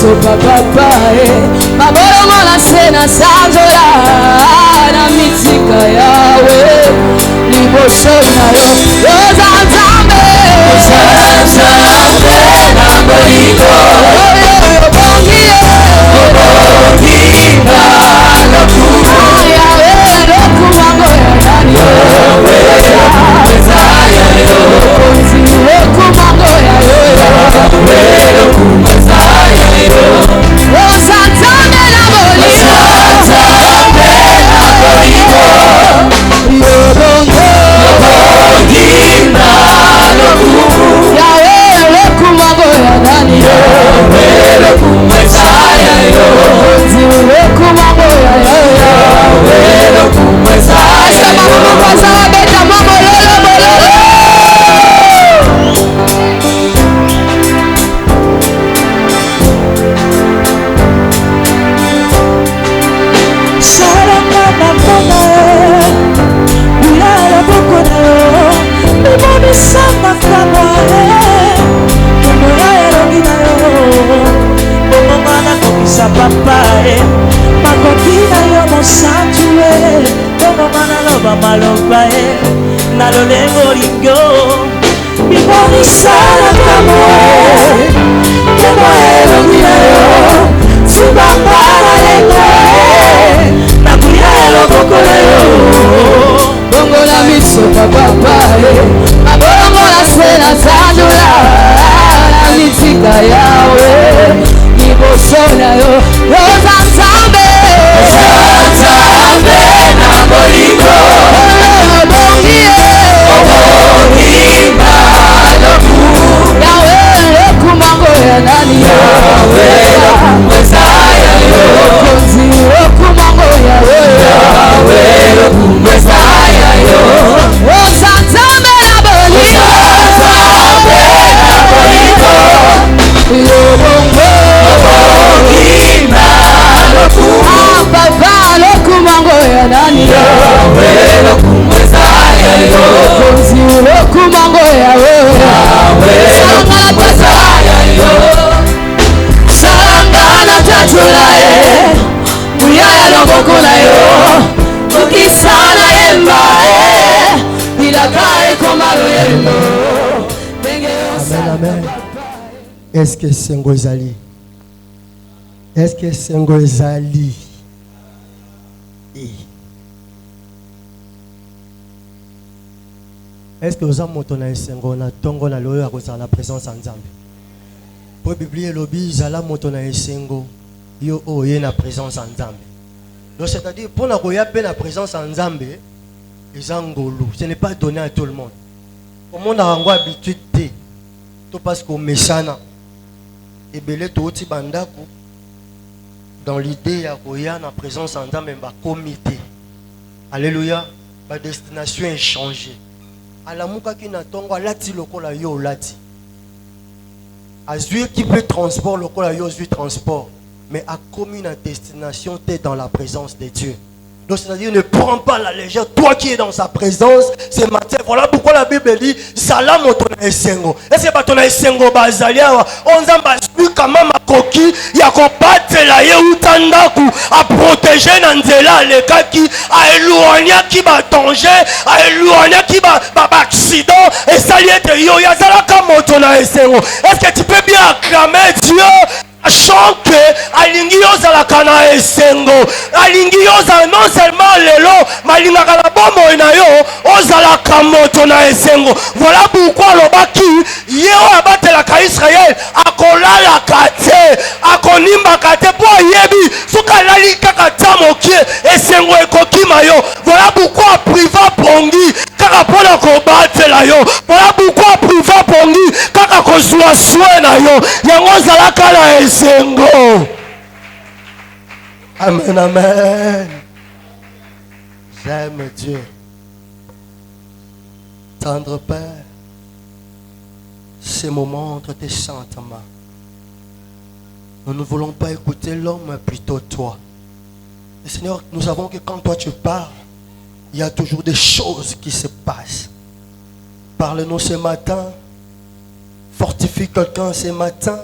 miso papa mabolo mona sena sanzola na mitika yawe liboso na yo yoza nzambe na boliko obongi na lokuma yawe lokumango ya nani yawe Messiah yo lokumango ya yawe lokumazaya yo osatane na boliko yobongo na lokumu yawe lokumango ya nani yawe lokumazaya yo lokumango ya yawe lokumazaya yo asama beta mama lolo bololo Sama kama Moya elongina yo Momomana kokisa papa Makokina yo mosantue Momomana loba maloba Na lolengo lingo Bimoni sana kama Moya elongina yo Subambara lengo Nakuya elokokole yo Bongo la miso papa Abongo la sena sanjula La mitika yawe Liboso na yo Yoza nzambe na boliko Obongi na loku Yawe lokumango ya nani Yawe lokumwezaya yo Konzi lokumango yawe Yawe lokumwezaya yo Yoza nzambe na boliko Yobongo na loku Papa lokumango ya nani Yawe lokumwezaya yo Konzi lokumango yawe Yawe lokumwezaya yo Salangana tatulae Muyaya loboko na yo Ukisana yembae Ilakae komaro yendo Amen, amen. Est-ce que Sengo ezali? Est-ce que Sengo ezali? Est-ce que vous avez monté Sengo na tongo na loyo akosa la présence en Nzambe? Pour Bible lobi zala monté na Sengo yo oye na présence en Nzambe. Donc c'est-à-dire pour na koya pe na présence en Nzambe ezangolo, ce n'est pas donné à tout le monde. Au monde a encore habitude tout parce qu'on mesana et belé tout oti bandako dans l'idée ya koya na présence en Nzambe ba comité. Alléluia, ma destination est changée. Alamuka ki na tongo lati lokola yo lati. Azui qui peut transport lokola yo zui transport, mais a commis na destination t'es dans la présence de Dieu. Donc c'est-à-dire ne prends pas la légère, toi qui es dans sa présence ce matin. Voilà pourquoi la Bible dit salam au ton esengo. Est-ce que ton esengo bazalia on zamba kama makoki ya kopate la ye utandaku a protéger nanzela le kaki a éloigner qui va danger a éloigner qui va accident et saliete yo ya zala kama ton esengo. Est-ce que tu peux bien acclamer Dieu? Sachant que alingi yoza kana esengo alingi yoza non seulement lelo malinga kala bomo na yo ozala kamoto na esengo. Voilà pourquoi lobaki yeo abatela ka Israël akolala kate akonimba kate po yebi suka lali kaka tamokie esengo ekokima yo. Voilà pourquoi priva pongi kaka pona ko batela yo. Voilà pourquoi priva pongi kaka ko soin na yo yango zala kala esengo. Amen, amen. J'aime Dieu. Tendre Père, ces moments entre tes saintes mains. Nous ne voulons pas écouter l'homme, mais plutôt toi. Et Seigneur, nous savons que quand toi tu parles, il y a toujours des choses qui se passent. Parle-nous ce matin. Fortifie quelqu'un ce matin.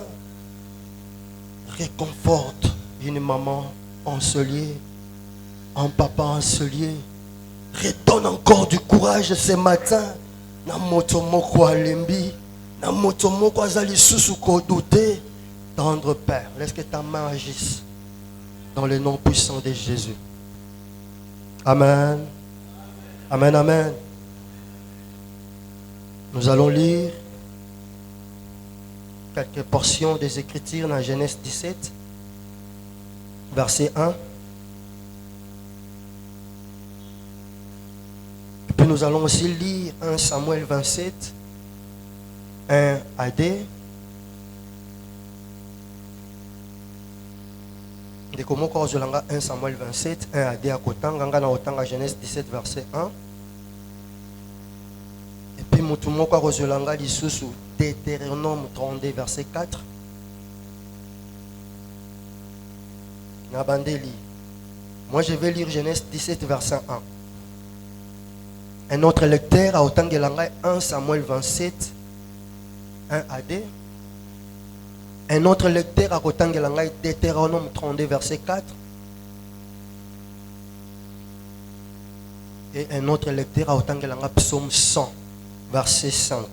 réconforte une maman ensoleillée, un papa ensoleillé. Redonne encore du courage ce matin. Na moto moko alembi, na moto moko azali susu ko douter. Tendre Père, laisse que ta main agisse dans le nom puissant de Jésus. Amen. Amen, amen. Nous allons lire quelques portions des Écritures dans Genèse 17, verset 1. Et puis nous allons aussi lire 1 Samuel 27, 1 à 2. De comment on 1 Samuel 27, 1 à 2 à Kotanga, na Genèse 17, verset 1. Et puis Mutumoko Rosolanga Lisusu, Deutéronome 32, verset 4. Nabandeli. Moi je vais lire Genèse 17, verset 1. Un autre lecteur a autant de langue 1 Samuel 27, 1 à 2. Un autre lecteur a autant de langue Deutéronome 32, verset 4. Et un autre lecteur a autant de langue Psaume 100, verset 5.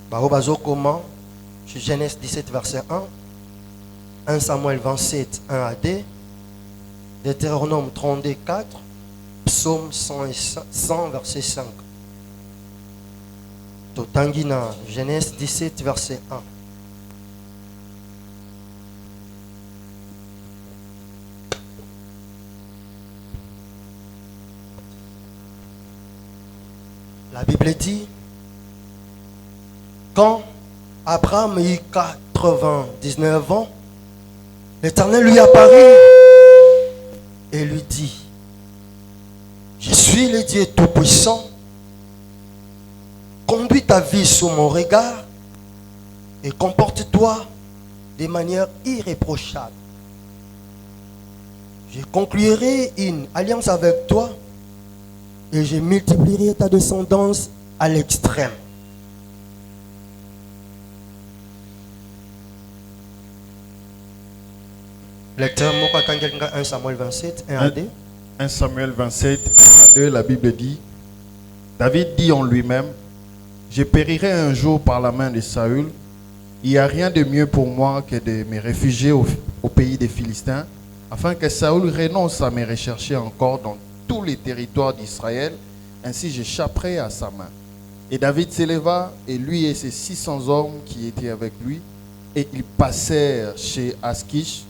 Barobazo comment? Genèse 17, verset 1. 1 Samuel 27, 1 à 2. Deutéronome 32, 4. Psaume 100, verset 5. Totangina, Genèse 17, verset 1. La Bible dit, quand Abraham eut 99 ans, l'Éternel lui apparut et lui dit, je suis le Dieu Tout-Puissant, conduis ta vie sous mon regard et comporte-toi de manière irréprochable. Je conclurai une alliance avec toi et je multiplierai ta descendance à l'extrême. Lecteur 1 Samuel 27, 1 à 2. 1 Samuel 27, 1 à 2, la Bible dit, David dit en lui-même, je périrai un jour par la main de Saül. Il n'y a rien de mieux pour moi que de me réfugier au pays des Philistins, afin que Saül renonce à me rechercher encore dans tous les territoires d'Israël, ainsi j'échapperai à sa main. Et David s'éleva, et lui et ses 600 hommes qui étaient avec lui, et ils passèrent chez Askish,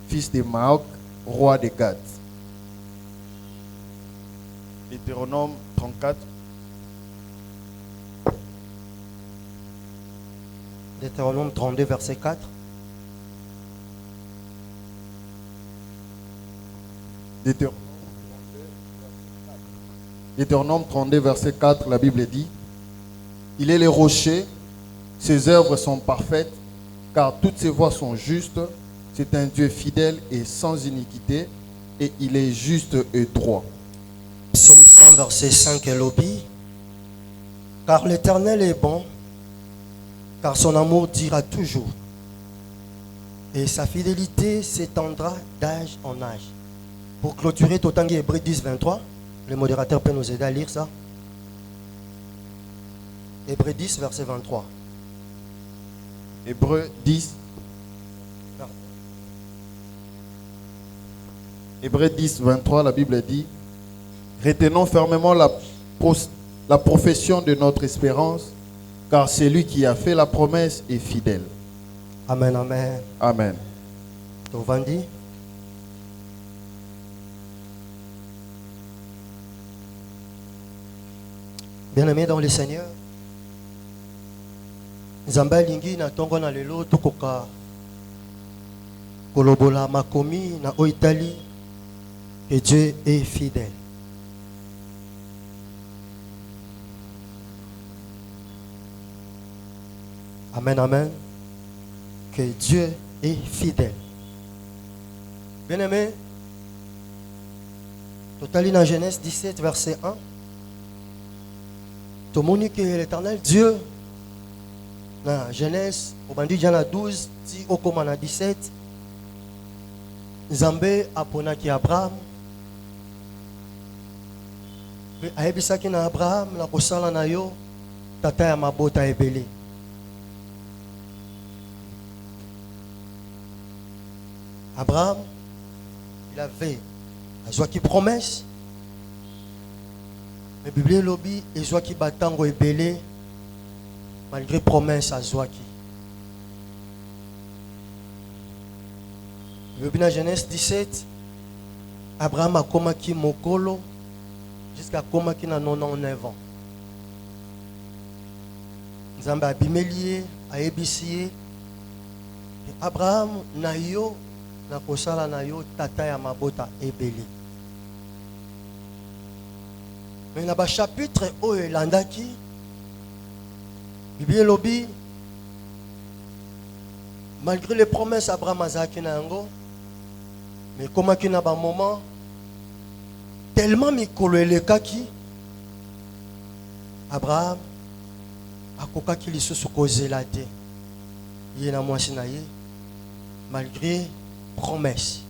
fils de Maok, roi de Gad. Deutéronome 34. Deutéronome 32, verset 4. Deutéronome 32, verset 4, la Bible dit, il est le rocher, ses œuvres sont parfaites, car toutes ses voies sont justes. C'est un Dieu fidèle et sans iniquité, et il est juste et droit. Psaume 100, verset 5 et lobby. Car l'Éternel est bon, car son amour dira toujours, et sa fidélité s'étendra d'âge en âge. Pour clôturer Totangi Hébreu 10, 23, le modérateur peut nous aider à lire ça. Hébreu 10, verset 23. Hébreu 10. Hébreu 10, 23, la Bible dit, retenons fermement la profession de notre espérance, car celui qui a fait la promesse est fidèle. Amen, amen. Amen. Tovandi. Bien-aimés dans le Seigneur, Nzamba lingi na tongo na lelo tokoka kolobola makomi na oitali que Dieu est fidèle. Amen, amen. Que Dieu est fidèle. Bien-aimé, totalement dans Genèse 17, verset 1. Tout le monde que l'Éternel Dieu Dans Genèse, au bandit Jana 12, si au commandant 17, Zambé aponaki Abraham. Ayebisaki na Abraham, la kosala na yo, tata ya mabota ebele. Abraham, il avait azwaki promesse. Mais la Bible lobby ezwaki batango ebele malgré promesse azwaki. Dans Genèse 17, Abraham a komaki mokolo jusqu'à komaki na 99 ans. Nzambe abimeli ayebisi Abraham na yo na kosala na yo tata ya mabota ebele. Mais na ba chapitre oyo elandaki Bible lobby malgré les promesses Abraham azaki na yango, mais comment qu'il n'a pas un moment tellement mikolo elekaki Abraham akokaki lisusu kozela te ye na mwasi na ye malgré promesse.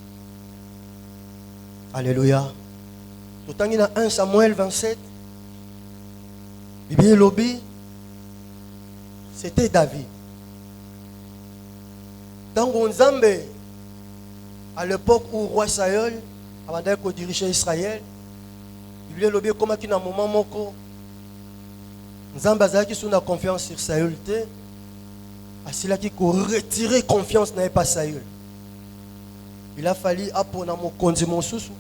Alléluia. Tout en 1 Samuel 27, Bible lobby c'était David. Dans Nzambe, à l'époque où roi Saül avant qu'on dirigeait Israël, Bible lobby comme qu'il y a un moment moko Nzambe azaki sous la confiance sur Saül te asila qui retirer confiance n'avait pas Saül. Il a fallu apona mon konzi mosusu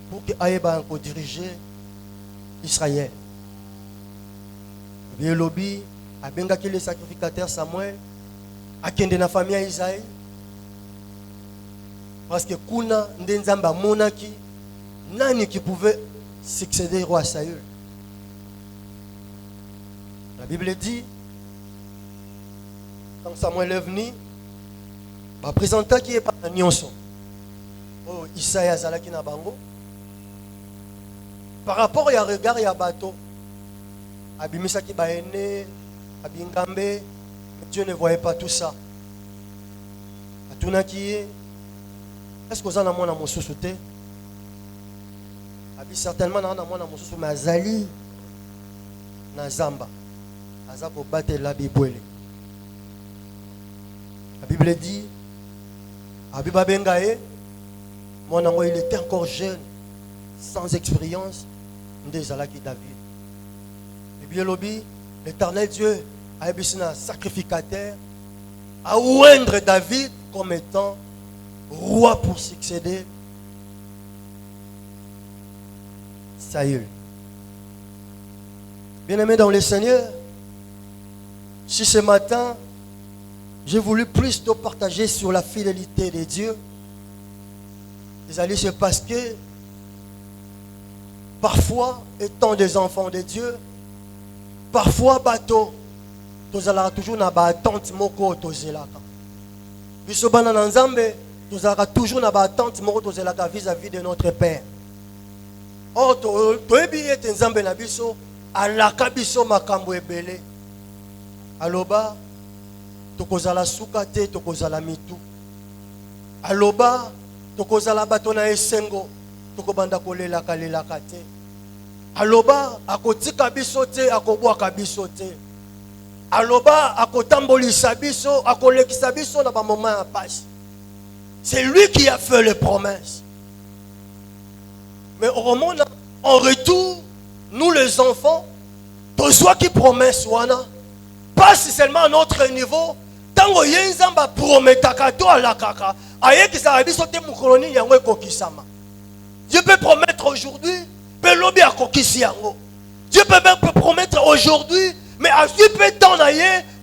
pour que Aïba encore diriger Israël. Bible lobby a benga que le sacrificateur Samuel a kende na famille Isaïe parce que kuna ndenzamba monaki nani qui pouvait succéder au roi Saül. La Bible dit quand Samuel est venu va présenter qui est pas nyonso oh Isaïe azalaki na bango par rapport à regard ya bateau abimisaki baene abingambe. Dieu ne voyait pas tout ça. Est-ce que vous avez un mon sous-souté? Certainement, vous avez un mon sous-souté, mais Azali, Nazamba, Azako bate la Bible. La Bible dit, Abiba Bengae, mon amour, il était encore jeune, sans expérience, Ndezalaki David. La Bible lobby, l'Éternel Dieu a été un sacrificateur à oindre David comme étant roi pour succéder Saül. Bien-aimé dans le Seigneur, si ce matin j'ai voulu plus te partager sur la fidélité de Dieu, c'est parce que parfois, étant des enfants de Dieu, parfois bateau tozala toujours na ba attente moko tozelaka biso bana na Nzambe tozala toujours na ba attente moko tozelaka vis-à-vis de notre Père. Or toyebi ete Nzambe na biso alaka biso makambo ebele aloba tokozala suka te tokozala mitu aloba tokozala bato na esengo tokobanda kolelaka lelaka te aloba akotika biso te akobwaka biso te aloba akotambolisa biso akolekisa biso na ba moment ya pasi. C'est lui qui a fait les promesses. Mais au moment en retour nous les enfants besoin qui promesse wana pas seulement à notre niveau tango yenzamba prometaka to alakaka ayekisa biso te mukoloni yango ekokisama. Dieu peut promettre aujourd'hui, peut lobi akokisi yango. Dieu peut même promettre aujourd'hui, mais à ce peu de temps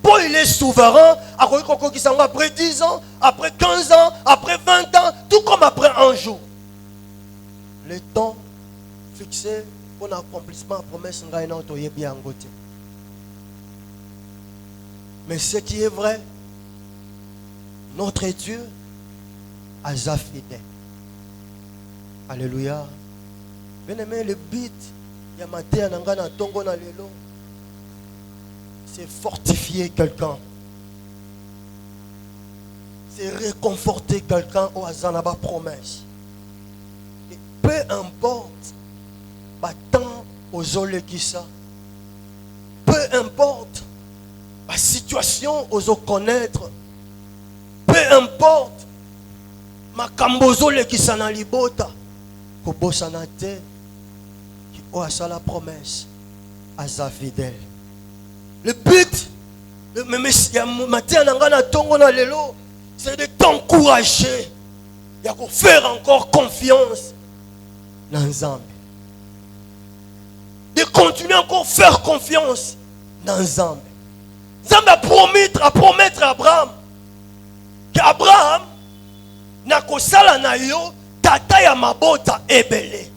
pour il est souverain, après 10 ans, après 15 ans, après 20 ans, tout comme après un jour. Le temps fixé pour l'accomplissement de la promesse, mais ce qui est vrai, notre Dieu a fidèle. Alléluia. Bien-aimé, le but, c'est fortifier quelqu'un. c'est réconforter quelqu'un au hasard de promesse. Et peu importe, tant aux olés qui ça, peu importe la situation aux connaître, peu importe ma cambozole qui s'en a libota, que bossanate qui a la promesse à sa fidèle. Le but, c'est de t'encourager et de faire encore confiance dans Nzambe. De continuer encore à faire confiance dans Nzambe. Nzambe a promettre à Abraham qu'Abraham n'a kosala na yo tata ya mabota ebele.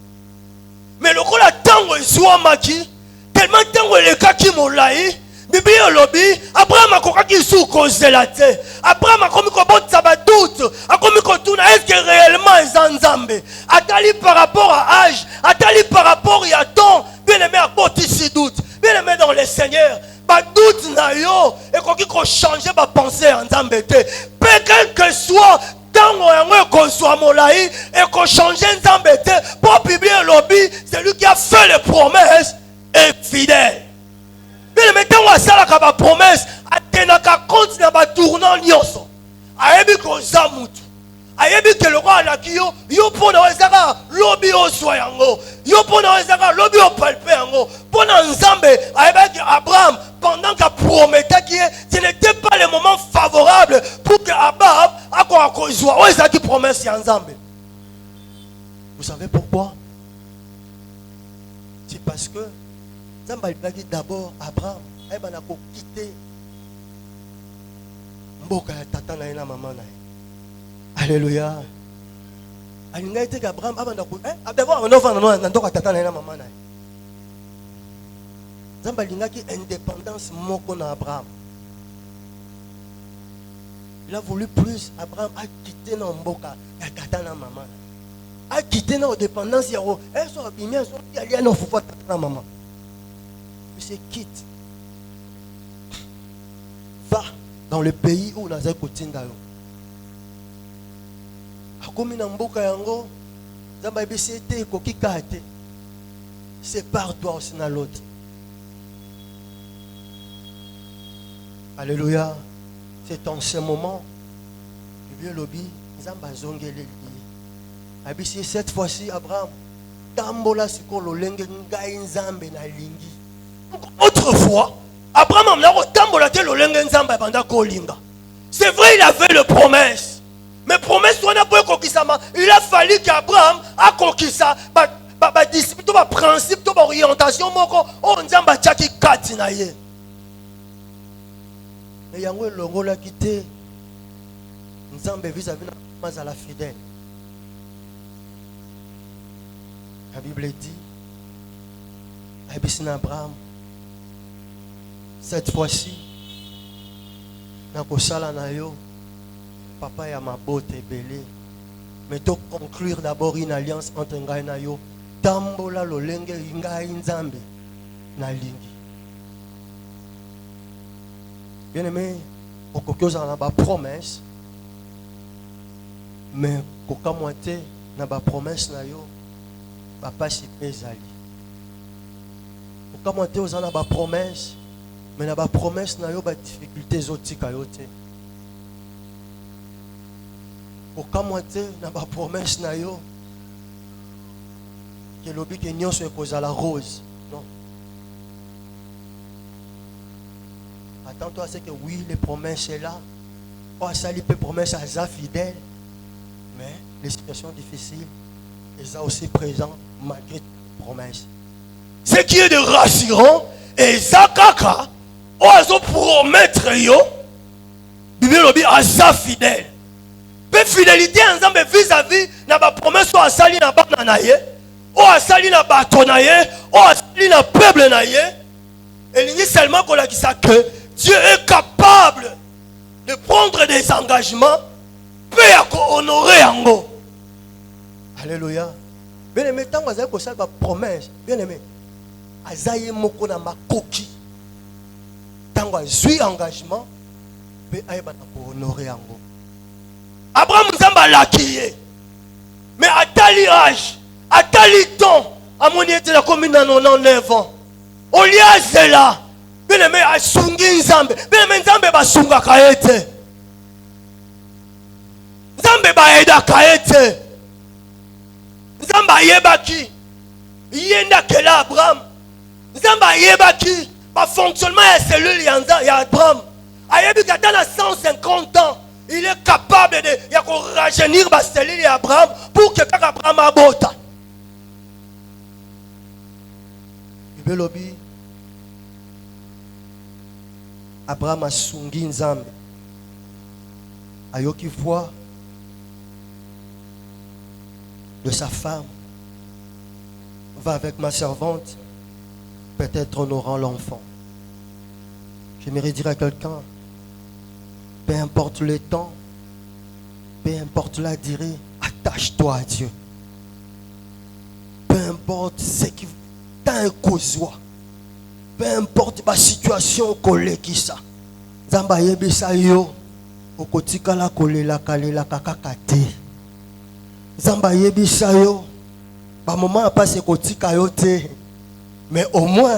Mais le coup la tango ezwamaki tellement tango elekaki molai. Bibi lobi Abraham a kokaki sou kozela te. Abraham a komi kobotsa ba doute, a komi kotuna est-ce que réellement Nzambe atali par rapport à âge, atali par rapport à temps, bien aimé à botisi doute, bien aimé dans le Seigneur, ba doute na yo et koki ko changer ba pensée en Nzambe te. Peu quel que soit tango yango ko soit molai et ko changer Nzambe te. Pour Bibi lobi, c'est lui qui a fait les promesses est fidèle. Bien maintenant on a ça la promesse atenaka compte na ba tournant nyonso ayebi ko zamutu ayebi ke le roi la kiyo yo pona wezaka lobi o soyango yo pona wezaka lobi o palpe yango pona Nzambe ayebaki Abraham pendant qu'il promettait que ce n'était pas le moment favorable pour que Abraham a kozwa wezaki promesse ya Nzambe. Vous savez pourquoi? C'est parce que Nzambe a dit d'abord Abraham, il a quitté mboka ya tata na ina mama na. Alléluia. Il a dit qu'Abraham d'abord on va na ndoka tata na ina mama na. Nzambe a dit indépendance moko na Abraham. Il a voulu plus Abraham a quitté na mboka ya tata na mama. A quitté na dépendance ya ro. Elle so bimia so ali na fufa tata na mama. Se quitte, va dans le pays où la Zakotinda. Akomi na mboka yango, Zamba ebisete koki kate. Sépare-toi aussi na l'autre. Alléluia. C'est en ce moment que le lobby Zamba zongele. Abisi cette fois-ci Abraham tambola sikolo lenge ngai Nzambe na lingi. Autrefois, Abraham c'est vrai, il avait le promesse. Mais promesse, il a fallu qu'Abraham a conquis ça. Discipline, principe, orientation, on Nzamba tchaki katina ye. Mais yango longo la quitté. Nzamba vis-à-vis de la fidèle. La Bible dit, Abraham. Cette fois-ci, nakosala na yo, papa ya mabote belé. Mais to conclure d'abord une alliance entre ngai na yo, tambola lolenge ngai Nzambe na lingi. Bien aimé, okokoza na ba promesse, mais kokamwate na ba promesse na yo, papa si pezali. Okamwate ozana ba promesse. Mais la promesse n'a pas de difficultés autres. Aucun moitié n'a pas promesse n'a yo que l'objet que nous sommes cause à la rose. Non. Attends-toi à ce que oui, les promesses sont là. Oh, ça les promesses à ça fidèle. Mais les situations difficiles, elles sont aussi présentes malgré les promesses. Ce qui est de rassurant, et ça kaka. Oazo promettre yo Bible lobi asa fidèle. Pe fidélité ensemble vis-à-vis na ba promesse o asali na bana na ye, o asali na bato na ye, o asali na peuple na ye. Et il dit seulement qu'on a dit ça que Dieu est capable de prendre des engagements peut honorer yango. Alléluia. Bien aimé, tant que vous avez ça promesse, bien aimé, azaye moko na makoki. Tant que vous avez engagement, peut honorer yango. Abraham Nzamba lakiye. Mais à tel âge, à tel temps, à mon été la commune dans 99 ans. Au lieu de cela, bien aimé à Sungi Nzambe, bien aimé Nzambe ba sunga kaete. Nzambe ba eda kaete. Nzamba yebaki. Yenda kela Abraham. Nzamba yebaki. Ba fonctionnement ya cellule ya Abraham. Ayebi kata na 150 ans. Il est capable de rajeunir ma cellule d'Abraham pour que Abraham abota. Abraham a sungi Nzambe. Ayoki voix de sa femme. Va avec ma servante. Peut-être on aura l'enfant. J'aimerais dire à quelqu'un, peu importe le temps, peu importe la durée, attache-toi à Dieu. Peu importe ce qui t'a un causois, peu importe la situation collée qui ça. Zamba yebisa yo, okotika la kolela kalela kakakate. Zamba yebisa yo, ba moment a passé kotika yo te, mais au moins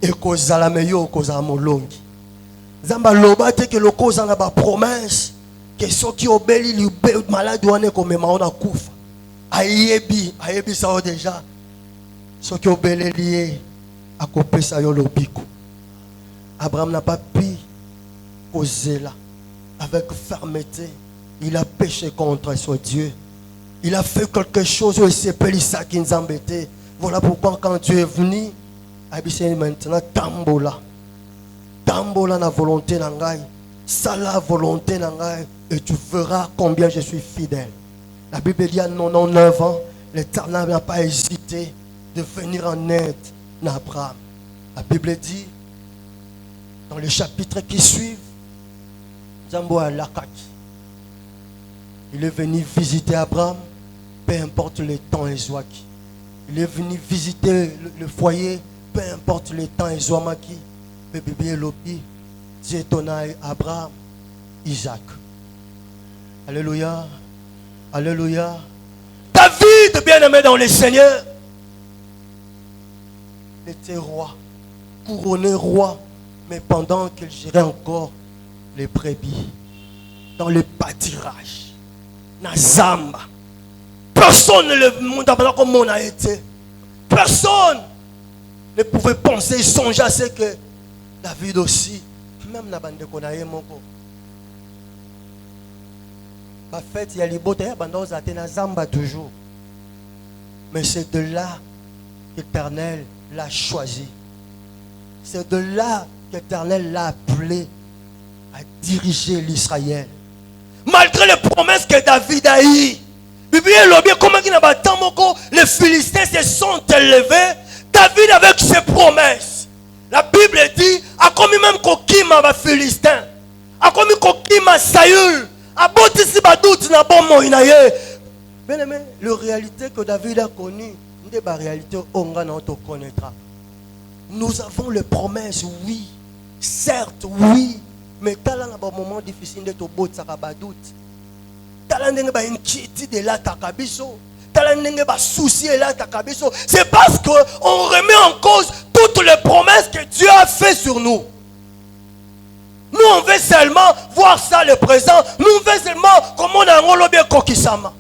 ekozala meyo okozala molongi. Zamba loba te que le cause en a ba promesse que ceux qui obéissent les malades doivent comme maona kufa. Ayebi ça déjà. Ceux qui obéissent liés à couper ça yo lobiko. Abraham n'a pas pu causer là avec fermeté. Il a péché contre son Dieu. Il a fait quelque chose où il s'est payé ça qui nous embêtait. Voilà pourquoi quand Dieu est venu, il maintenant tambola. Tambola na volonté nangai, sala volonté nangai, et tu verras combien je suis fidèle. La Bible dit à 99 ans, l'Éternel n'a pas hésité de venir en aide d'Abraham. La Bible dit, dans les chapitres qui suivent, Zambo Alakaki, il est venu visiter Abraham, peu importe le temps et Zoaki. Il est venu visiter le foyer, peu importe le temps et Zoamaki. Bébé Lopi, Dieu tonai Abraham, Isaac. Alléluia. Alléluia. David, bien-aimé dans le Seigneur, était roi, couronné roi, mais pendant qu'il gérait encore les brebis, dans le pâturage, dans Zamba. Personne ne le monde comme on a été. Personne ne pouvait penser, songer à ce que David aussi, même na bande konaye moko. Ba fait il y a les bottes bandos atena Zamba toujours. Mais c'est de là qu'Éternel l'a choisi. C'est de là qu'Éternel l'a appelé à diriger l'Israël. Malgré les promesses que David a eues. Comment les Philistins se sont élevés, David avec ses promesses. La Bible dit, a commis même kokima ba Philistin, a commis kokima Saül, a botisi ba doute na bon moinaye. Bien aimé, la réalité que David a connue, n'est pas la réalité on te connaîtra. Nous avons les promesses, oui, certes, oui, mais t'as là un moment difficile de te botter ça ba doute. T'as là une inquiétude de la takabiso. C'est parce qu'on remet en cause toutes les promesses que Dieu a fait sur nous. Nous on veut seulement voir ça le présent. Nous on veut seulement comment on a enlobé Kokisama.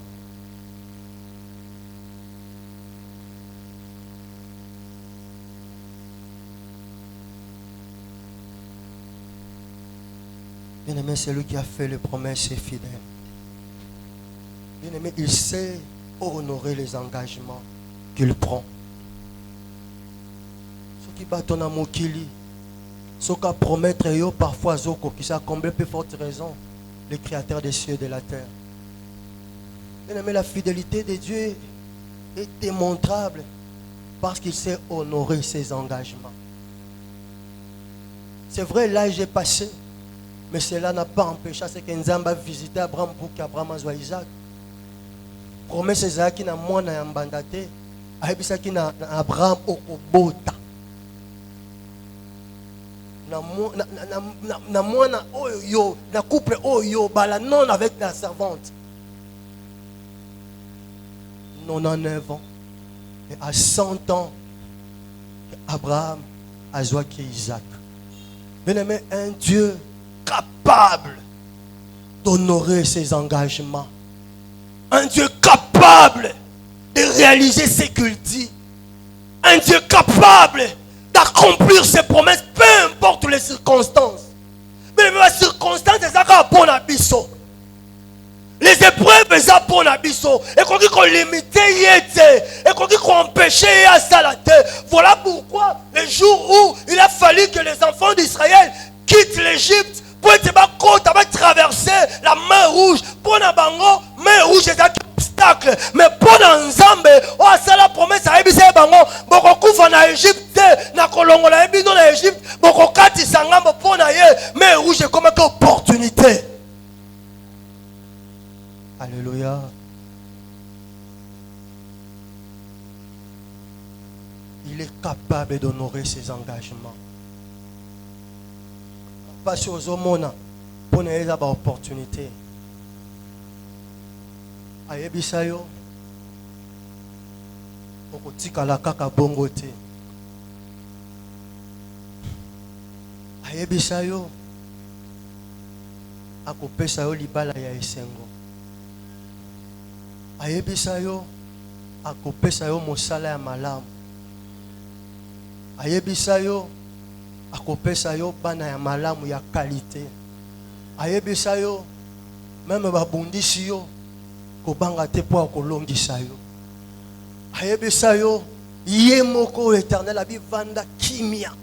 Bien aimé, c'est lui qui a fait les promesses et fidèle. Bien aimé, il sait honorer les engagements qu'il prend. Ce qui bat ton amour qu'il ce qui promettre yo parfois zoko qui ça combien plus forte raison le créateur des cieux et de la terre. Bien aimé, la fidélité de Dieu est démontrable parce qu'il sait honorer ses engagements. C'est vrai, l'âge est passé, mais cela n'a pas empêché ce que Nzamba visité Abraham pour qu'Abraham soit Isaac. Promesse ezaki na mwana ya mbanda te ayebisaki na Abraham okobota na mwana oyo na couple oyo bala non avec la servante 99 ans. Et à 100 ans, Abraham a joué Isaac. Bien-aimé, un Dieu capable d'honorer ses engagements. Un Dieu capable de réaliser ce qu'il dit. Un Dieu capable d'accomplir ses promesses, peu importe les circonstances. Mais les circonstances, c'est ça qu'on a pour les épreuves, c'est ça pour la biso. Et qu'on dit qu'on limitait, et qu'on dit qu'on empêchait à ça la terre. Voilà pourquoi, le jour où il a fallu que les enfants d'Israël quittent l'Égypte pour être traverser la mer rouge. Pour la bango, mer rouge, c'est un obstacle. Mais pour Nzambe, oh, c'est la promesse à Ébissé bango. Boko kufa na Égypte, na kolongo la Ébissé na Égypte. Boko kati sangamba pour na ye. Mer rouge, c'est comme une opportunité. Alléluia. Il est capable d'honorer ses engagements. Pas sur Zomona pour ne pas opportunité. Ayebisayo. Okotika la kaka bongote. Ayebisayo. Akopesa yo libala ya esengo. Ayebisa yo akopesa yo mosala ya malamu. Ayebisa yo akopesa yo bana ya malamu ya qualité. Ayebisa yo même babundisi yo kobanga te po akolongisa yo. Ayebisa yo ye moko éternel abivanda kimia.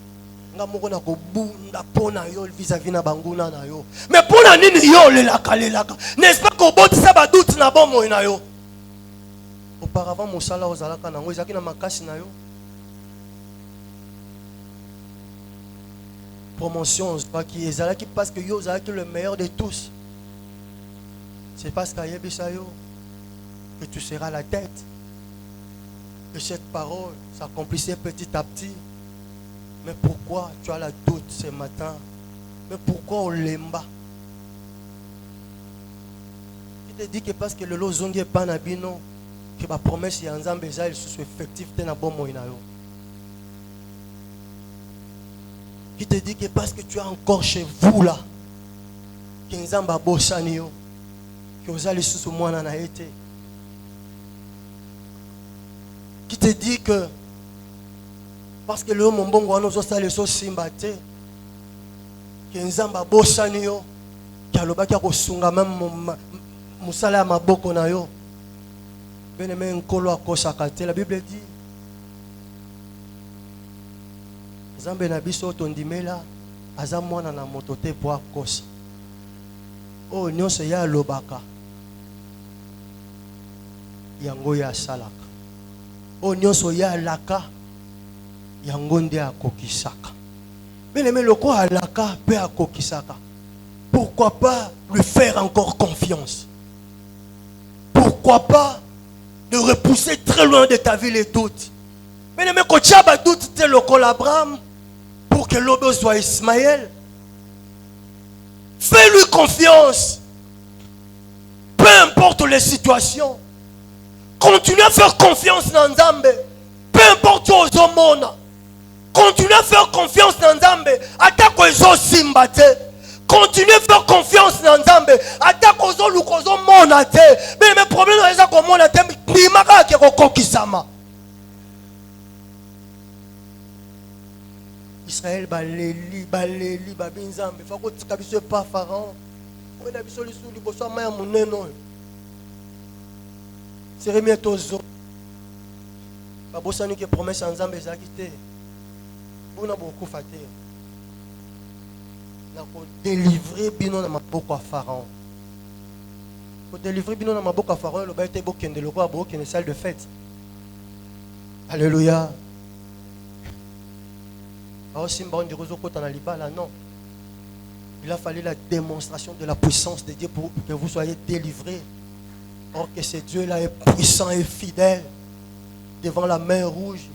Nga moko na kobunda pona yo vis-à-vis na banguna na yo. Mais pona nini yo lelaka. N'est-ce pas ko botisa ba doute na bomo na yo? Auparavant, mon salaire aux alaka nango, ils na makasi na yo. Promotion, pas qui est là qui parce que yo zalaki le meilleur de tous. C'est parce qu'à Yebisayo que tu seras la tête. Que cette parole s'accomplissait petit à petit. Mais pourquoi tu as la doute ce matin? Mais pourquoi on l'emba? Il te dit que parce que le lozongi est pas nabino. Que ma promesse est en Zambéza, elle soit effective, t'es un bon moyen. Qui te dit que parce que tu es encore chez vous là, que Nzamba Bossanio, que vous allez sous moi en été. Qui te dit que parce que le mon bon guano soit les sauces simbate, que Nzamba Bossanio, qui a le bac à Rosunga même mon salaire ma boko na yo. La Bible dit Zambe na biso tondimela aza mwana na moto te po akosa. Oh nyonso ya lobaka yango ya salaka. Oh nyonso ya laka yango nde akokisaka. Bien-aimé loko alaka pe akokisaka. Pourquoi pas lui faire encore confiance? Pourquoi pas de repousser très loin de ta vie les doutes. Mais ne me coacha pas doute tel le col Abraham pour que l'obé soit Ismaël. Fais-lui confiance. Peu importe les situations. Continue à faire confiance dans Nzambe. Peu importe aux hommes. Continue à faire confiance dans Nzambe. Attaque aux simbate. Continuez à faire confiance dans Nzambe. Attaque aux autres ou aux monate. Mais mes problèmes sont comme monate. Ni maka qui est kokisama. Israël baleli babinzambe. Faut que tu kabise pas Pharaon. On a biso lisu liboso maya muneno. C'est remis tozo. Babosani qui promesse en Nzambe zakite. On a beaucoup faté. Pour délivrer bino na maboko à Pharaon. Pour délivrer bino na maboko à Pharaon, le baïté bokende le roi bokende salle de fête. Alléluia. Alors simba on dit kota na libala non. Il a fallu la démonstration de la puissance de Dieu pour que vous soyez délivrés. Or que ce Dieu là est puissant et fidèle devant la mer rouge.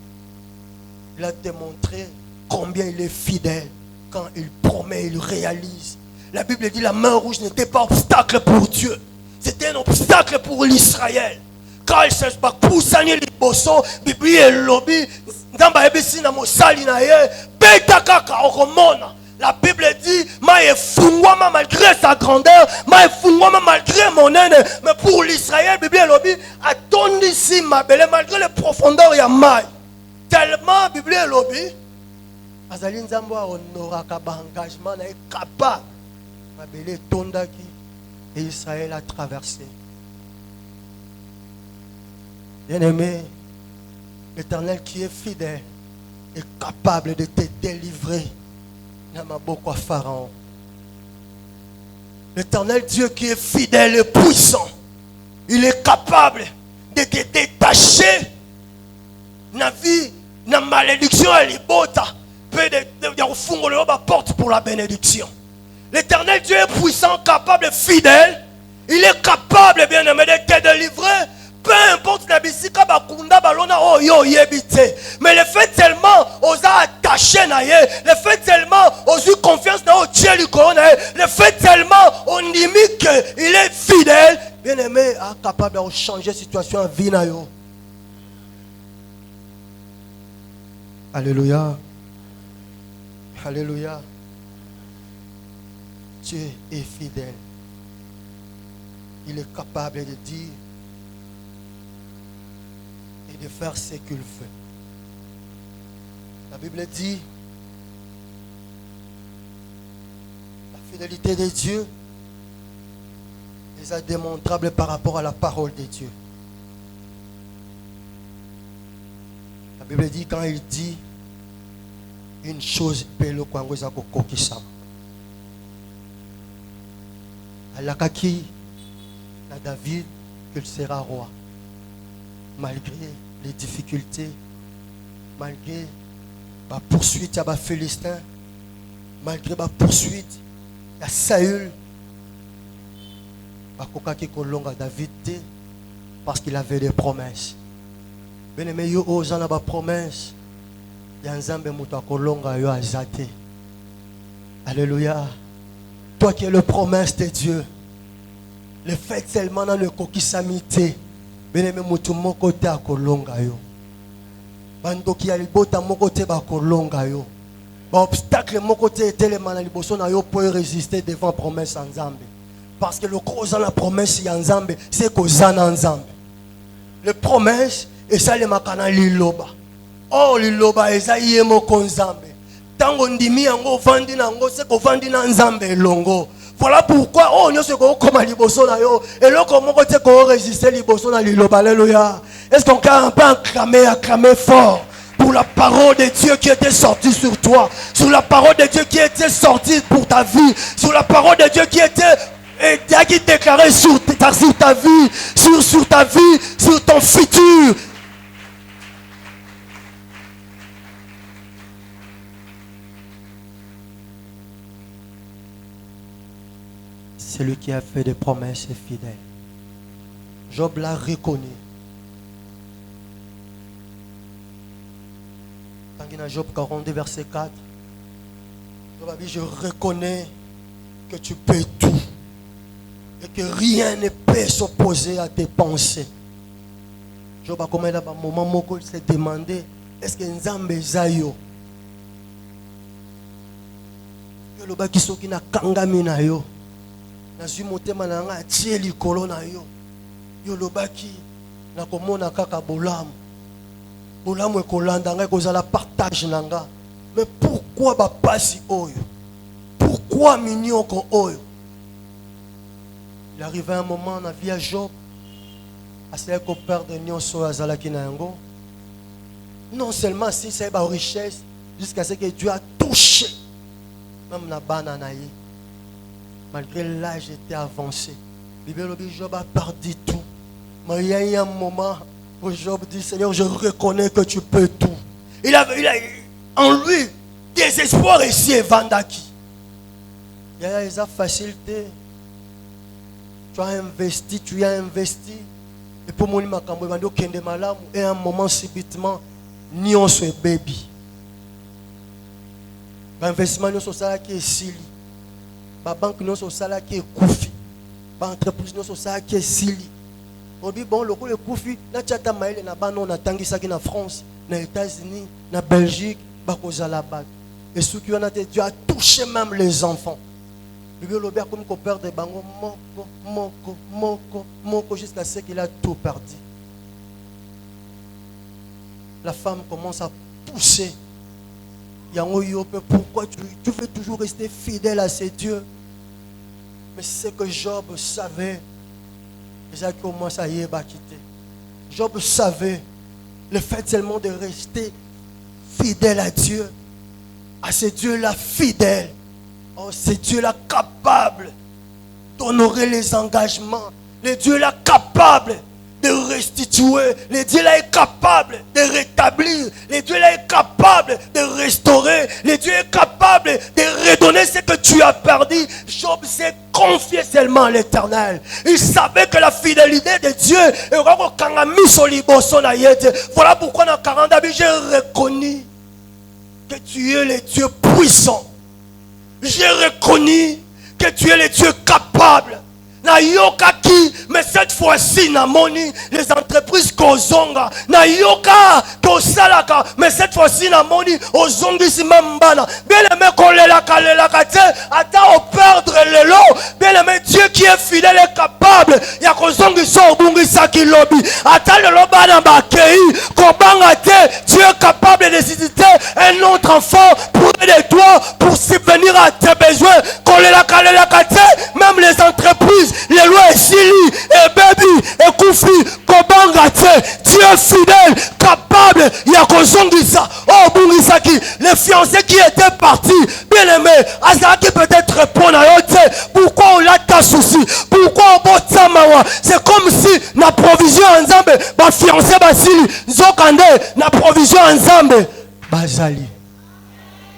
Il a démontré combien il est fidèle. Quand il promet, il réalise. La Bible dit la main rouge n'était pas obstacle pour Dieu. C'était un obstacle pour l'Israël. kalses bapusani liboso Bible elobi nzamba ebisi na mosali na ye beta kaka okomona. La Bible dit, ma efungwama malgré sa grandeur, ma efungwama malgré mon aine. Mais pour l'Israël, Bible elobi atondi si mabele malgré les profondeurs ya mai. Tellement Bible elobi azali nzambo honoraka ba engagement na capable. Mabele tondaki et Israël a traversé. Bien-aimé, l'Éternel qui est fidèle est capable de te délivrer. Pharaon. L'Éternel Dieu qui est fidèle et puissant, il est capable de te détacher de la vie, de la malédiction et l'ibota, peut de la porte pour la bénédiction. L'Éternel Dieu est puissant, capable, fidèle, il est capable, bien aimé, de te délivrer. Peu importe la bisika bakunda balona oh yo yebite. Mais le fait tellement osa attaché na ye, le fait tellement osu confiance na o Dieu lui connaît, le fait tellement on dit que il est fidèle, bien aimé, capable de changer la situation en vie na yo. Alléluia. Alléluia. Dieu est fidèle. Il est capable de dire de faire ce qu'il fait. La Bible dit la fidélité de Dieu est démontrable par rapport à la parole de Dieu. La Bible dit quand il dit une chose pelo kwango za kokokisa. Alakaki à David qu'il sera roi. Malgré les difficultés, malgré la poursuite à Philistin, malgré la poursuite à Saül, David parce qu'il avait des promesses. Bien aimé, yo osant la promesse, yanzambe muta kolonga yo azate. Alléluia. Toi qui es le promesse de Dieu, le fait seulement dans le coquissamité. Bien-aimé, mutu moko te akolonga yo. Bandoki ya libota moko te bakolonga yo. Ba obstacle moko te etelema na liboso na yo pour résister devant promesse en Nzambe. Parce que le cause la promesse ya Nzambe, c'est kozana Nzambe. Le promesse et ça le makana liloba. Oh liloba eza ye moko Nzambe. Tango ndimi yango vandi nango c'est ko vandi na Nzambe longo. Voilà pourquoi oh nous se comme liboso na yo et là comment tu peux résister liboso na liloba. Alléluia. Est-ce qu'on peut acclamer fort pour la parole de Dieu qui était sortie sur toi, sur la parole de Dieu qui était sortie pour ta vie, sur la parole de Dieu qui était qui déclarait sur ta vie, sur ta vie, sur ton futur. Celui qui a fait des promesses est fidèle. Job l'a reconnu. Dans Job 42, verset 4, Job a dit, je reconnais que tu peux tout et que rien ne peut s'opposer à tes pensées. Job a commencé à un moment où il s'est demandé, est-ce que Nzambe Zayo Yoloba kisoki na kangami na yo nazwi motema na nga atie likolo na yo yolobaki na komona kaka bolamu ekolanda nga ekozala partage na nga. Mais pourquoi bapasi oyo? Pourquoi minyoko oyo? Il arrivait un moment dans la vie à Job asala ko perdre nyonso azalaki na yango. Non seulement si c'est ba richesse, jusqu'à ce que Dieu a touché même na bana na ye. Malgré l'âge était avancé, Bible dit Job a perdu tout. Mais il y a eu un moment où Job dit Seigneur, je reconnais que tu peux tout. Il a en lui des espoirs ici et Vandaki. Il y a des facilités. Tu as investi. Et pour moi, et à un moment subitement, ni on se baby. L'investissement nous sommes qui est sili. La banque nous sommes qui est koufi. L'entreprise nous sommes qui est sili. obi bon le kufi na tchata maele na bano na tangisaki na France, na États-Unis, na Belgique, bakozala ba. Et ceux qui ont été, Dieu a touché même les enfants. Le lobby comme qu'on perd des bangos moko jusqu'à ce qu'il a tout perdu. La femme commence à pousser. Pourquoi tu veux toujours rester fidèle à ces dieux? Mais c'est que Job savait. Job savait le fait seulement de rester fidèle à Dieu, à ce Dieu-là fidèle. Oh, ce Dieu-là capable d'honorer les engagements. Le Dieu-là capable de restituer. Le Dieu-là est capable de rétablir. Le Dieu-là est capable de restaurer. Le Dieu est capable de redonner ce que tu as perdu. Job s'est confié seulement à l'Éternel. Il savait que la fidélité de Dieu. Voilà pourquoi dans 40 j'ai reconnu que tu es le Dieu puissant. J'ai reconnu que tu es le Dieu capable. Na yoka ki, mais cette fois-ci na moni les entreprises kozonga na yoka kosalaka, mais cette fois-ci na moni ozongi simambana bien aimé kolela kalela kate ata au perdre le lot. Bien aimé, Dieu qui est fidèle est capable ya kozongi so bungi saki lobi ata le loba na bakei kobanga te. Dieu est capable de susciter un autre enfant pour aider toi, pour subvenir à tes besoins. Kolela kalela kate, même les entreprises, les lois et Sili, et Baby, et Koufi, Kobangate, Dieu fidèle, capable, Yakozongisa, oh Bungisaki, les fiancés qui étaient partis, bien aimés, Azaki peut-être répondre à eux, pourquoi on l'a ta souci, pourquoi on botte ça mawa, c'est comme si la provision en Zambé, ma fiancé Basili, Zokande, la provision en Zambé, Bazali.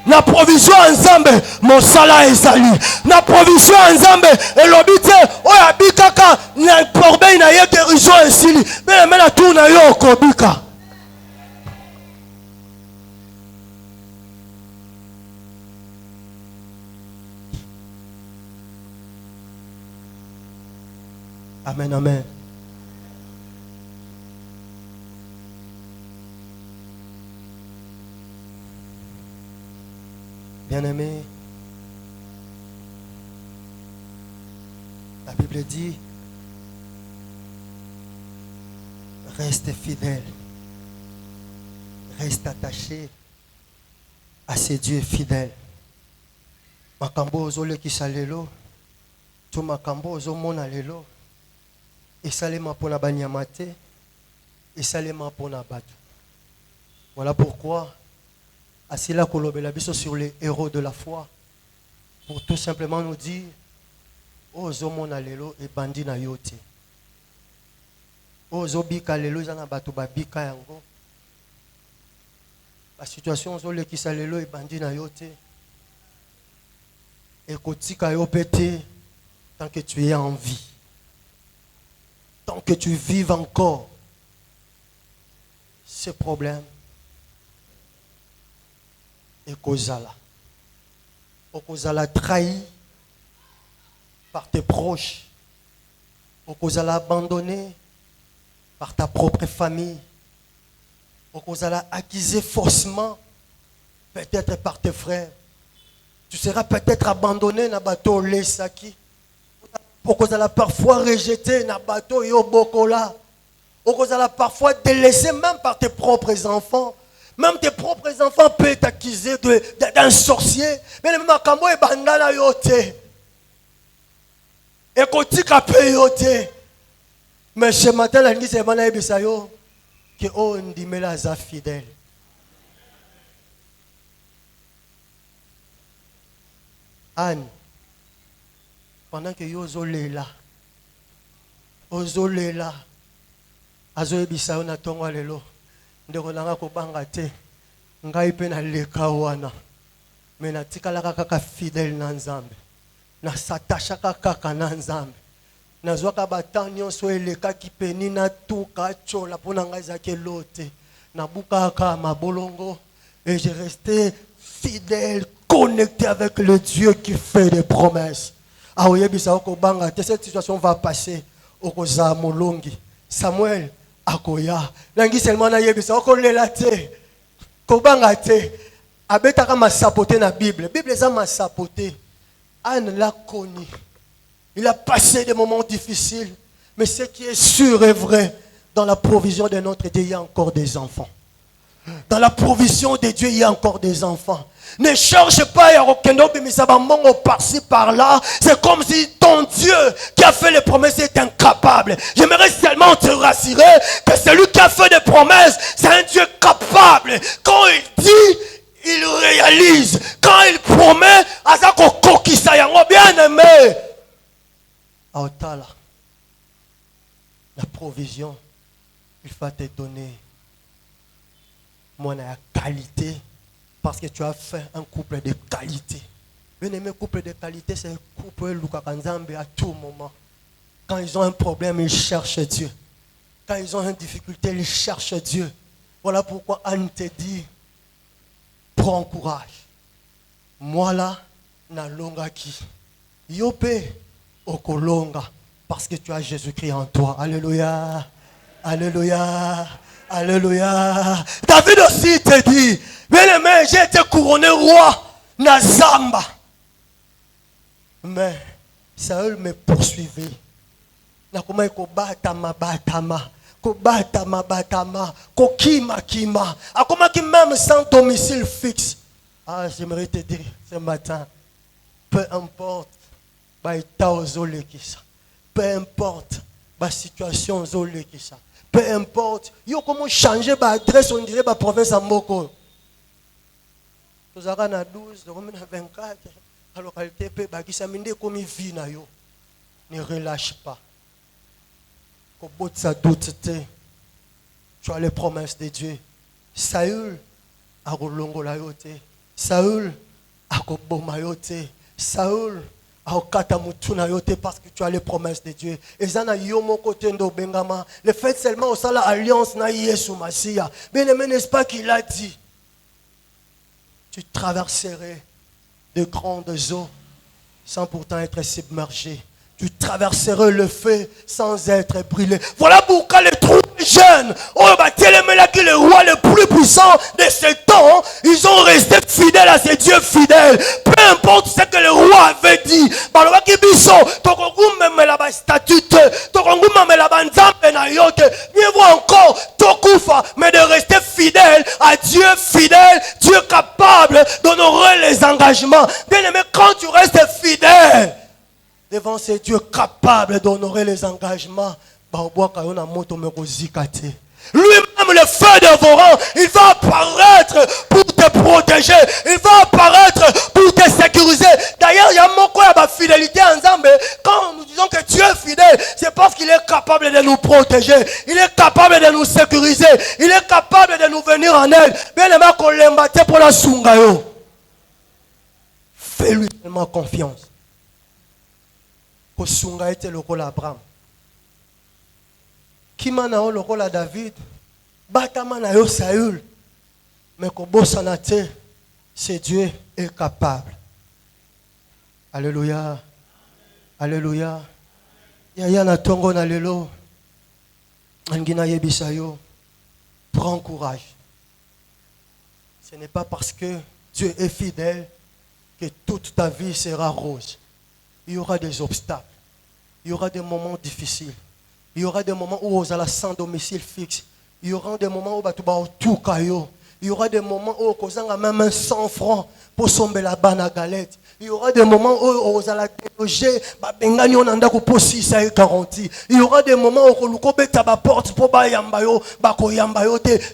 Na provision ensemble mon salaire ezali na provision ensemble elobite oya bikaka na problème na ye guérison esili mais na tout na yo kobika. Amen, amen. Bien-aimé, la Bible dit, reste fidèle, reste attaché à ces dieux fidèles. Makambo ozole kisalelo, tout makambo ozomona lelo, esalema pona banyamate, esalema pona batu. Voilà pourquoi Asila kolobela biso sur les héros de la foi, pour tout simplement nous dire ozo mona lelo e bandi na yote, ozo bika lelo zana batu ba bika yango, la situation ozo lekisa lelo e bandi na yote, et kotika yo pete tant que tu es en vie, tant que tu vives encore ce problème. Et Kozala trahi par tes proches, Kozala abandonné par ta propre famille, Kozala accusé faussement peut-être par tes frères. Tu seras peut-être abandonné na bateau lesaki, Kozala parfois rejeté na bateau yo bokola, Kozala parfois délaissé même par tes propres enfants. Même tes propres enfants peuvent t'accuser d'un sorcier. Mais le makambo est bandana yote. Et kotika pe yote. Mais ce matin, la nuit, c'est mana ebisayo que on dit mais là za fidèle. Anne, pendant que yo zolela, ozolela, azo ebisayo na tongo lelo. Ndeko nanga kobanga te ngai pe na leka wana me na tikalaka kaka fidèle na Nzambe na satashaka kaka na Nzambe nazwaka batan nyonso elekaki peni na tuka chola mpona ngai ezaki lote nabukaka mabolongo et je restais fidèle connecté avec le Dieu qui fait des promesses. Aoyebisa okobanga te, cette situation va passer okozala molongi Samuel akoya. Nangi seulement na yebisa okolela te. Kobanga te. Abetaka ma sapoté na Bible. Bible eza ma sapoté. Anne l'a connu. Il a passé des moments difficiles. Mais ce qui est sûr et vrai, dans la provision de notre Dieu, il y a encore des enfants. Dans la provision de Dieu, il y a encore des enfants. Ne cherche pas à par-ci par-là. C'est comme si ton Dieu qui a fait les promesses est incapable. J'aimerais seulement te rassurer que celui qui a fait des promesses, c'est un Dieu capable. Quand il dit, il réalise. Quand il promet, bien aimé. Aotala, la provision, il va te donner mon qualité parce que tu as fait un couple de qualité. Bien aimé, couple de qualité, c'est un couple Lukakanzambe à tout moment. Quand ils ont un problème, ils cherchent Dieu. Quand ils ont une difficulté, ils cherchent Dieu. Voilà pourquoi Anne te dit, prends courage. Moi là, na longa ki. Yope okolonga. Parce que tu as Jésus-Christ en toi. Alléluia. Alléluia. Alléluia. David aussi te dit, bien aimé, j'ai été couronné roi na Zamba. Mais Saül me poursuivait. Nakoma kobatama batama. Kobatama batama. Kokima kima. Akoma ki même sans domicile fixe. Ah, j'aimerais te dire ce matin, peu importe, peu importe la situation, peu importe, yo comment changer l'adresse, on dirait la province à Moko. Nous avons 12, nous avons 24, la localité peut bagisa minde comme vie na yo. Ne relâche pas. Tu as les promesses de Dieu. Saül a rolongola yote. Saül a koboma yote. Saül a okata mutuna yote parce que tu as les promesses de Dieu. Et ça na yomo kote ndo bengama. Le fait seulement au sala alliance na Yesu Masia. Bien aimé, n'est-ce pas qu'il a dit? Tu traverserais de grandes eaux sans pourtant être submergé. Tu traverserais le feu sans être brûlé. Voilà pourquoi les trois jeunes, le roi le plus puissant de ce temps, ils ont resté fidèles à ces dieux fidèles. Peu importe ce que le roi avait dit. Mieux vaut encore, mais de rester fidèle à Dieu fidèle, Dieu capable d'honorer les engagements. Bien aimé, quand tu restes fidèle devant ces dieux capables d'honorer les engagements, lui-même le feu dévorant, il va apparaître pour te protéger, il va apparaître pour te sécuriser. D'ailleurs, il y a ma fidélité en Zambé. Quand nous disons que Dieu est fidèle, c'est parce qu'il est capable de nous protéger, il est capable de nous sécuriser, il est capable de nous venir en aide. Bien aimé, qu'on l'embate pour la sungayo. Fais-lui tellement confiance. Ko sunga était le rôle Abraham. Kimana o le rôle David. Batama na yo Saül. Mais ko bosana te, c'est Dieu est capable. Alléluia. Alléluia. Yaya na tongo na lelo. Angina yebisa yo. Prends courage. Ce n'est pas parce que Dieu est fidèle que toute ta vie sera rose. Il y aura des obstacles. Il y aura des moments difficiles. Il y aura des moments où vous allez sans domicile fixe. Il y aura des moments où vous allez tout caillou. Il y aura des moments où vous allez même 100 francs pour somber la banne à galette. Il y aura des moments où vous allez déloger. Il y aura des moments où vous allez la porte pour bayambayo.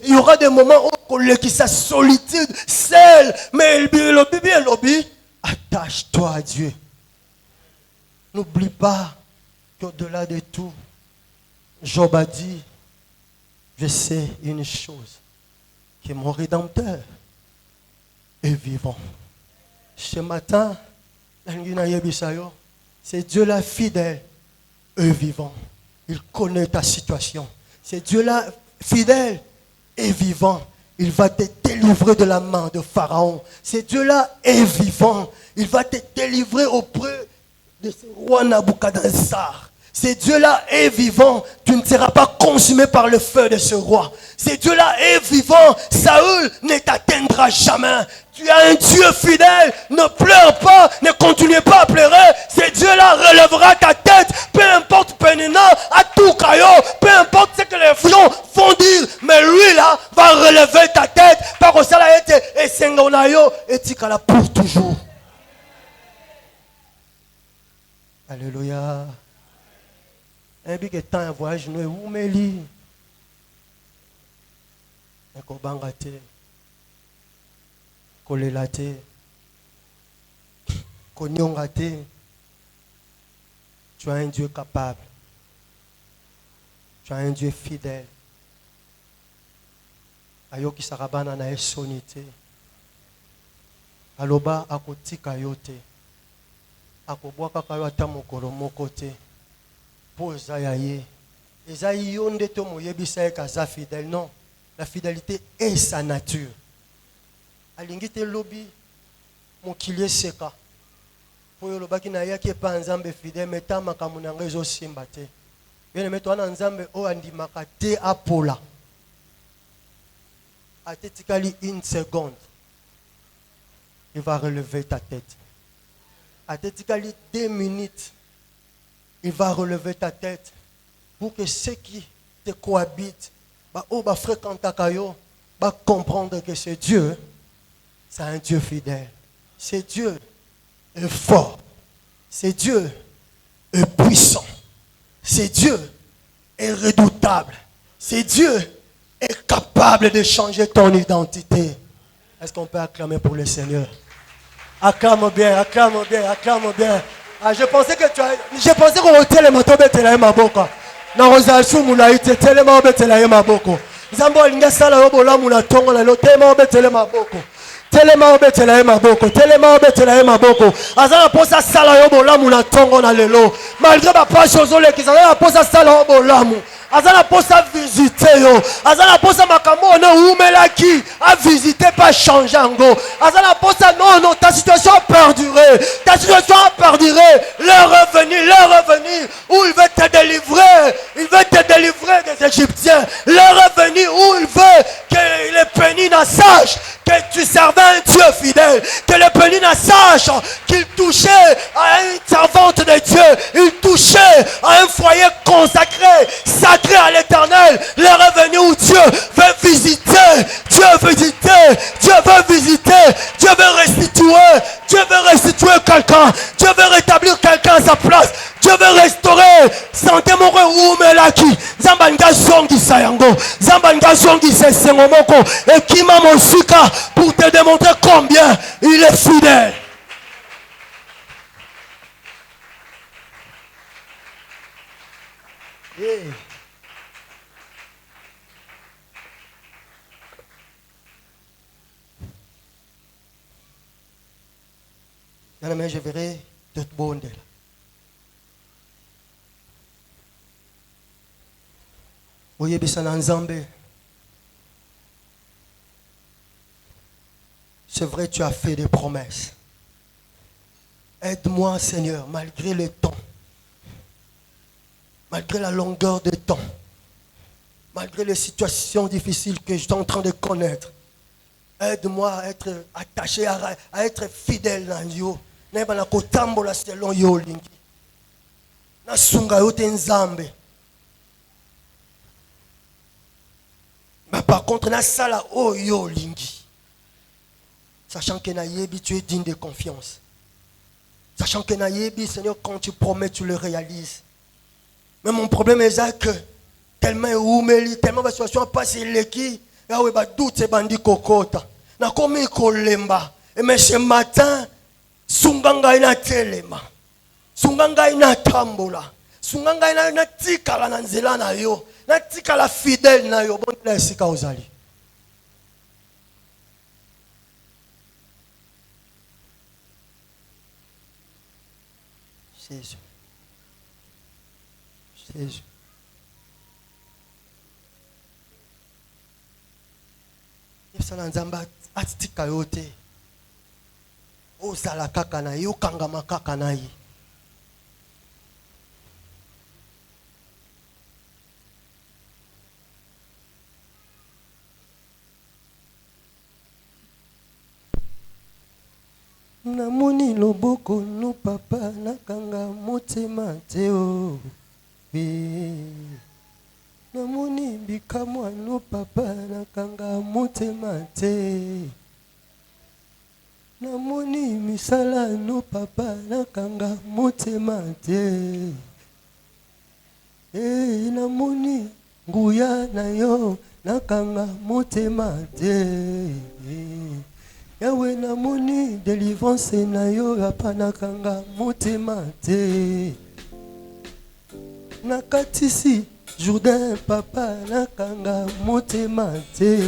Il y aura des moments où vous allez sa solitude, seul. Mais le lobby, attache-toi à Dieu. N'oublie pas qu'au-delà de tout, Job a dit, je sais une chose, que mon Rédempteur est vivant. Ce matin, c'est Dieu-là fidèle et vivant. Il connaît ta situation. C'est Dieu-là fidèle et vivant. Il va te délivrer de la main de Pharaon. C'est Dieu-là est vivant. Il va te délivrer auprès de ce roi Nabucodonosor. Ce Dieu-là est vivant. Tu ne seras pas consumé par le feu de ce roi. Ce Dieu-là est vivant. Saül ne t'atteindra jamais. Tu as un Dieu fidèle. Ne pleure pas. Ne continue pas à pleurer. Ce Dieu-là relèvera ta tête. Peu importe Pénina, à tout caillot. Peu importe ce que les gens vont dire. Mais lui là va relever ta tête. Par au salaire et sengonayo. Et tikala pour toujours. Alléluia. Un big temps un voyage nous où meli. Ko bangate. Ko lelate. Ko nyongate. Tu as un Dieu capable. Tu as un Dieu fidèle. Ayoki sarabana na esonite. Aloba akotika yote. Akobwaka kayo ata mokolo moko te. Poza ya ye. Eza yo nde to moyebisa kaza fidèle. Non. La fidélité est sa nature. Alingi te lobi mokilier seka. Poyo lobaki na yaki pa nzambe fidèle meta makamu na ngezo simba te. Bien aimé toi na nzambe o andimaka te apola. Atetikali une seconde. Il va relever ta tête. Atetikali 2 minutes. Il va relever ta tête pour que ceux qui te cohabitent, comprendre que ce Dieu, c'est un Dieu fidèle. Ce Dieu est fort. Ce Dieu est puissant. Ce Dieu est redoutable. Ce Dieu est capable de changer ton identité. Est-ce qu'on peut acclamer pour le Seigneur? Acclame bien, acclame bien, acclame bien. Ah, je pensais qu'on était les motos betelaye maboko. Na rosalsu mulaite telema betelaye maboko. Zambo linga sala yobola muna tongo na lo telema betelaye maboko. Telema betelaye maboko, telema betelaye maboko. Azala posa sala yobola muna tongo na lelo. Malgré ma pas chozole ki azala posa sala yobola mu. Azala posa visiter yo. Azala posa makambo no umelaki a visiter pas changer ngo. Azala posa non ta situation a perduré. Ta situation a perduré. Leur revenu où il veut te délivrer. Il veut te délivrer des Égyptiens. Leur revenu où il veut que les pénines sachent que tu servais un Dieu fidèle. Que les pénines sachent qu'il touchait à une servante de Dieu. Il touchait à un foyer consacré, sacré à l'Éternel. Le revenu où Dieu veut visiter. Dieu veut visiter. Dieu veut visiter. Dieu veut restituer. Dieu veut restituer quelqu'un. Dieu veut rétablir quelqu'un à sa place. Dieu veut restaurer. Santé mon ou melaki. Zambanga zongi sayango. Zambanga zongi sengomoko. Et qui m'a mon suka pour te démontrer combien il est fidèle. Yeah. Mais je verrai toute bonne. Oye bisana nzambe. C'est vrai, tu as fait des promesses. Aide-moi, Seigneur, malgré le temps, malgré la longueur de temps, malgré les situations difficiles que je suis en train de connaître. Aide-moi à être attaché, à être fidèle dans yo. Nebana kotambola selon yo lingi. Na sunga yo te nzambe. Mais par contre, na sala o yo lingi. Sachant que Naïebi, tu es digne de confiance. Sachant que Naïebi, Seigneur, quand tu promets, tu le réalises. Mais mon problème est que tellement oumeli, tellement la situation passe l'équipe, et où est doute c'est bandi kokota. Na komi kolemba. Et mais ce matin, sunganga ina telema. Sunganga ina tambola. Sunganga ina tikala na nzela na yo. Na tikala fidèle na yo. Bon la sika ozali. Jésus. Jésus. Yesala nzamba atika yote. Ozala kaka na yo kangama kaka na yi. Namoni loboko no papa nakanga motema teo. Namoni bikamwa no papa nakanga motema te. Namoni misala no papa nakanga motema te. Namoni nguya na yo nakanga motema te. Yawe namoni délivrance na yo yapa nakanga motema te. Nakatisi Jourdain papa nakanga motema te.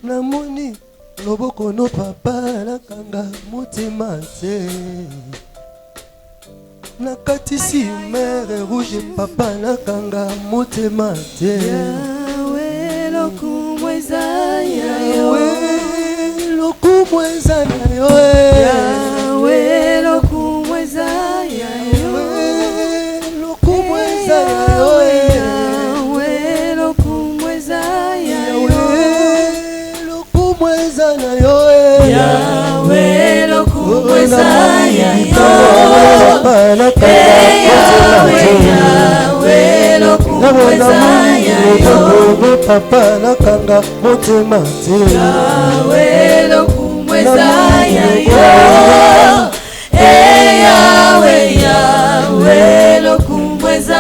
Namoni loboko no papa nakanga motema te. Nakatisi mer rouge papa nakanga motema te. Yawe lokumweza yayo. Yawe lokumweza yayo. Yawe lokumweza yayo. Lokumweza yayo. Yawe lokumweza yayo. Lokumweza yayo. Yawe lokumweza yayo. Yawe lokumweza yayo. Papa nakanga motema te. Yawe lokumweza yayo. Yawe lokumweza